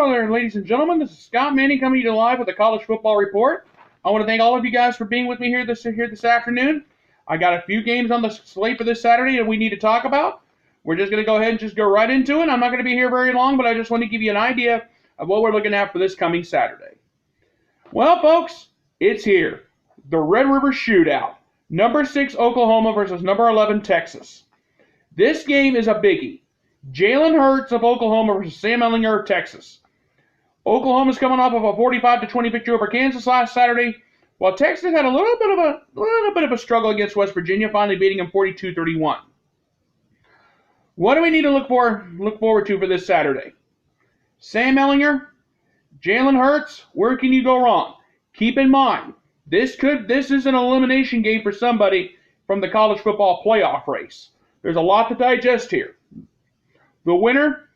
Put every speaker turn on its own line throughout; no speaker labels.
Hello there, ladies and gentlemen. This is Scott Manning coming to you live with the College Football Report. I want to thank all of you guys for being with me here this afternoon. I got a few games on the slate for this Saturday that we need to talk about. We're just going to go ahead and just go right into it. I'm not going to be here very long, but I just want to give you an idea of what we're looking at for this coming Saturday. Well, folks, it's here. The Red River Shootout. Number 6 Oklahoma versus number 11 Texas. This game is a biggie. Jalen Hurts of Oklahoma versus Sam Ehlinger of Texas. Oklahoma's coming off of a 45-20 victory over Kansas last Saturday, while Texas had a little bit of a struggle against West Virginia, finally beating them 42-31. What do we need to look forward to for this Saturday? Sam Ehlinger, Jalen Hurts. Where can you go wrong? Keep in mind, this is an elimination game for somebody from the college football playoff race. There's a lot to digest here. The winner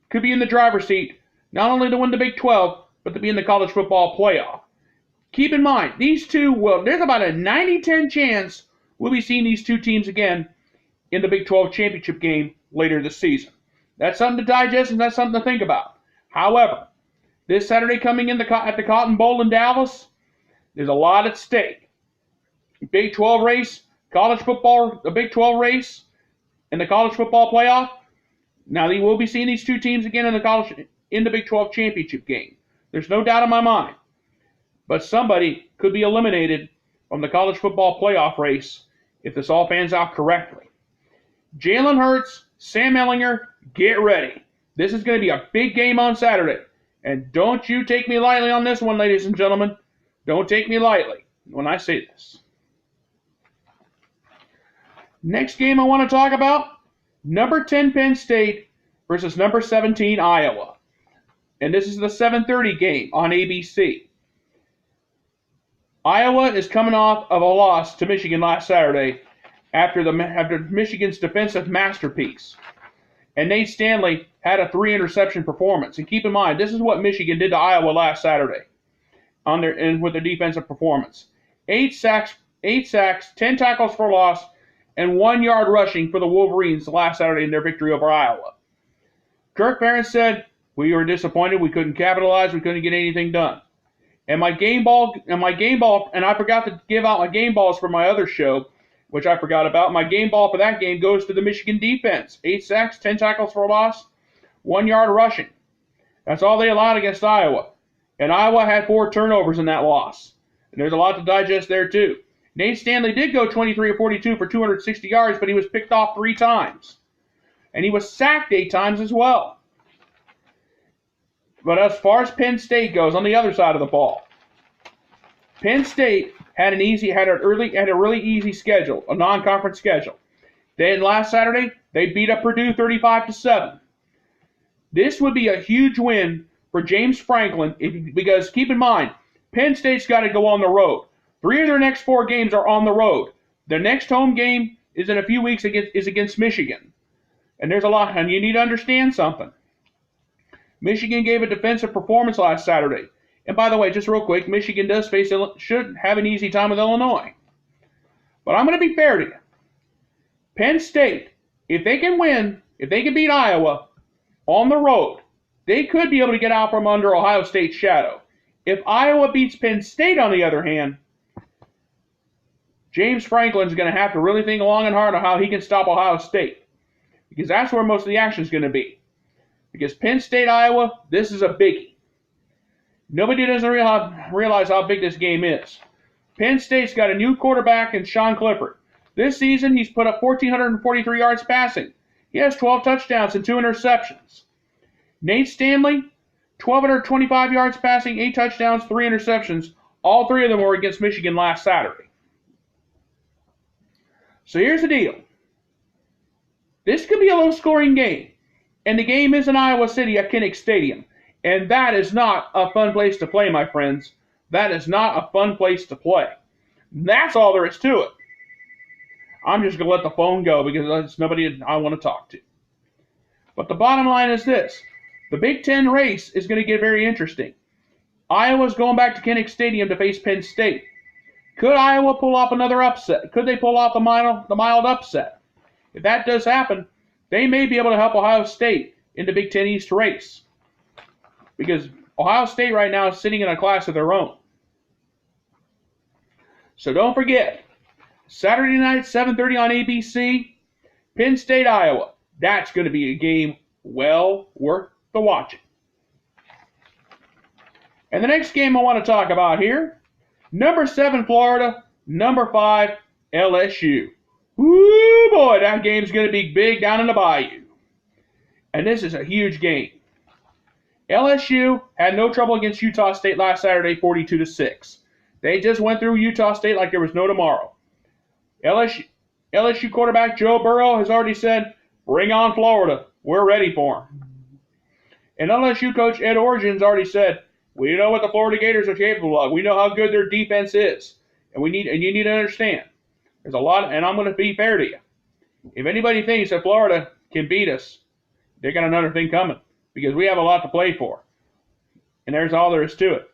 could be in the driver's seat, not only to win the Big 12, but to be in the college football playoff. Keep in mind, there's about a 90-10 chance we'll be seeing these two teams again in the Big 12 championship game later this season. That's something to digest and that's something to think about. However, this Saturday coming in at the Cotton Bowl in Dallas, there's a lot at stake. Big 12 race, the Big 12 race, and the college football playoff. Now, we will be seeing these two teams again in the Big 12 championship game. There's no doubt in my mind. But somebody could be eliminated from the college football playoff race if this all pans out correctly. Jalen Hurts, Sam Ehlinger, get ready. This is going to be a big game on Saturday. And don't you take me lightly on this one, ladies and gentlemen. Don't take me lightly when I say this. Next game I want to talk about. Number 10 Penn State versus number 17 Iowa. And this is the 7:30 game on ABC. Iowa is coming off of a loss to Michigan last Saturday after Michigan's defensive masterpiece. And Nate Stanley had a 3-interception performance. And keep in mind, this is what Michigan did to Iowa last Saturday with their defensive performance. 8 sacks, 10 tackles for loss, and 1 yard rushing for the Wolverines last Saturday in their victory over Iowa. Kirk Ferentz said, "We were disappointed. We couldn't capitalize. We couldn't get anything done." And I forgot to give out my game balls for my other show, which I forgot about. My game ball for that game goes to the Michigan defense. 8 sacks, 10 tackles for loss, 1 yard rushing. That's all they allowed against Iowa. And Iowa had 4 turnovers in that loss. And there's a lot to digest there, too. Nate Stanley did go 23 of 42 for 260 yards, but he was picked off 3 times. And he was sacked 8 times as well. But as far as Penn State goes, on the other side of the ball, Penn State had a really easy schedule, a non-conference schedule. Then last Saturday, they beat up Purdue 35-7. This would be a huge win for James Franklin because keep in mind, Penn State's got to go on the road. 3 of their next 4 games are on the road. Their next home game is in a few weeks against Michigan. And there's a lot, and you need to understand something. Michigan gave a defensive performance last Saturday. And by the way, just real quick, Michigan should have an easy time with Illinois. But I'm going to be fair to you. Penn State, if they can win, if they can beat Iowa on the road, they could be able to get out from under Ohio State's shadow. If Iowa beats Penn State, on the other hand, James Franklin's going to have to really think long and hard on how he can stop Ohio State. Because that's where most of the action is going to be. Because Penn State, Iowa, this is a biggie. Nobody doesn't realize how big this game is. Penn State's got a new quarterback in Sean Clifford. This season, he's put up 1,443 yards passing. He has 12 touchdowns and 2 interceptions. Nate Stanley, 1,225 yards passing, 8 touchdowns, 3 interceptions. All 3 of them were against Michigan last Saturday. So here's the deal. This could be a low-scoring game. And the game is in Iowa City at Kinnick Stadium. And that is not a fun place to play, my friends. That is not a fun place to play. That's all there is to it. I'm just going to let the phone go because there's nobody I want to talk to. But the bottom line is this. The Big Ten race is going to get very interesting. Iowa's going back to Kinnick Stadium to face Penn State. Could Iowa pull off another upset? Could they pull off the mild upset? If that does happen, they may be able to help Ohio State in the Big Ten East race. because Ohio State right now is sitting in a class of their own. So don't forget, Saturday night, 7:30 on ABC, Penn State, Iowa. That's going to be a game well worth the watching. And the next game I want to talk about here, number 7 Florida, number 5 LSU. Woo boy, that game's going to be big down in the Bayou. And this is a huge game. LSU had no trouble against Utah State last Saturday, 42-6. They just went through Utah State like there was no tomorrow. LSU quarterback Joe Burrow has already said, bring on Florida. We're ready for them. And LSU coach Ed Orgeron's already said, we know what the Florida Gators are capable of. We know how good their defense is. And you need to understand. There's a lot, and I'm going to be fair to you. If anybody thinks that Florida can beat us, they got another thing coming. Because we have a lot to play for. And there's all there is to it.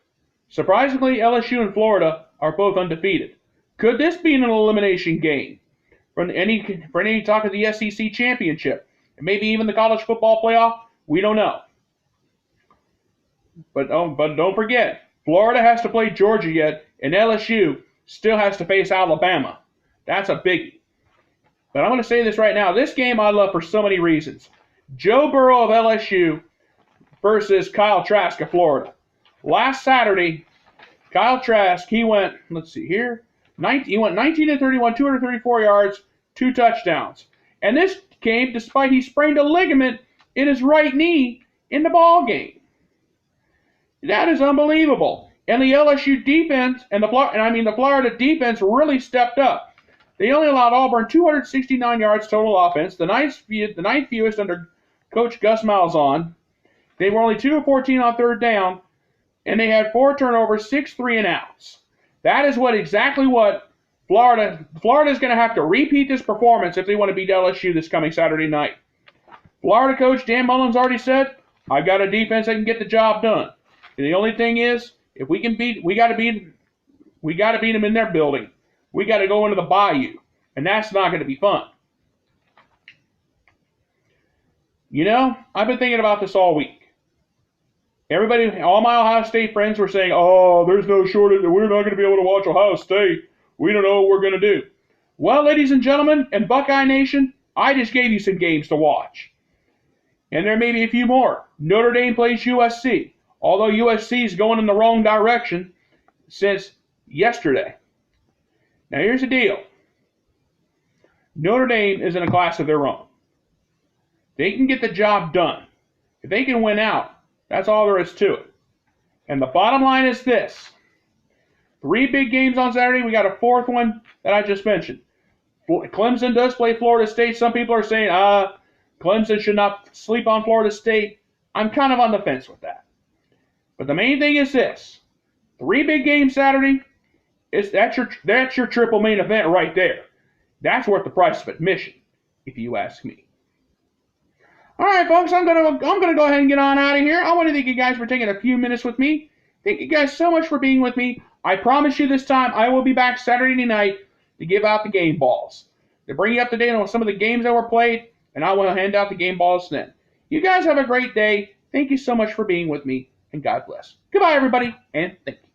Surprisingly, LSU and Florida are both undefeated. Could this be an elimination game for any talk of the SEC championship? And maybe even the college football playoff? We don't know. But don't forget, Florida has to play Georgia yet, and LSU still has to face Alabama. That's a biggie. But I'm going to say this right now. This game I love for so many reasons. Joe Burrow of LSU versus Kyle Trask of Florida. Last Saturday, Kyle Trask, he went, let's see here, he went 19-31, 234 yards, 2 touchdowns. And this came despite he sprained a ligament in his right knee in the ball game. That is unbelievable. And the LSU defense and the Florida defense really stepped up. They only allowed Auburn 269 yards total offense, the ninth fewest under Coach Gus Malzahn. They were only 2 of 14 on third down, and they had 4 turnovers, 6 3-and-outs. That is exactly what Florida is going to have to repeat this performance if they want to beat LSU this coming Saturday night. Florida coach Dan Mullen's already said, I've got a defense that can get the job done. And the only thing is, if we got to beat them in their building. We got to go into the Bayou, and that's not going to be fun. You know, I've been thinking about this all week. All my Ohio State friends were saying, oh, there's no shortage. We're not going to be able to watch Ohio State. We don't know what we're going to do. Well, ladies and gentlemen, and Buckeye Nation, I just gave you some games to watch. And there may be a few more. Notre Dame plays USC, although USC is going in the wrong direction since yesterday. Now, here's the deal. Notre Dame is in a class of their own. They can get the job done. If they can win out, that's all there is to it. And the bottom line is this. 3 big games on Saturday. We got a 4th one that I just mentioned. Clemson does play Florida State. Some people are saying, Clemson should not sleep on Florida State. I'm kind of on the fence with that. But the main thing is this. 3 big games Saturday. That's your triple main event right there. That's worth the price of admission, if you ask me. All right, folks, I'm gonna go ahead and get on out of here. I want to thank you guys for taking a few minutes with me. Thank you guys so much for being with me. I promise you this time I will be back Saturday night to give out the game balls, to bring you up to date on some of the games that were played, and I will hand out the game balls then. You guys have a great day. Thank you so much for being with me, and God bless. Goodbye, everybody, and thank you.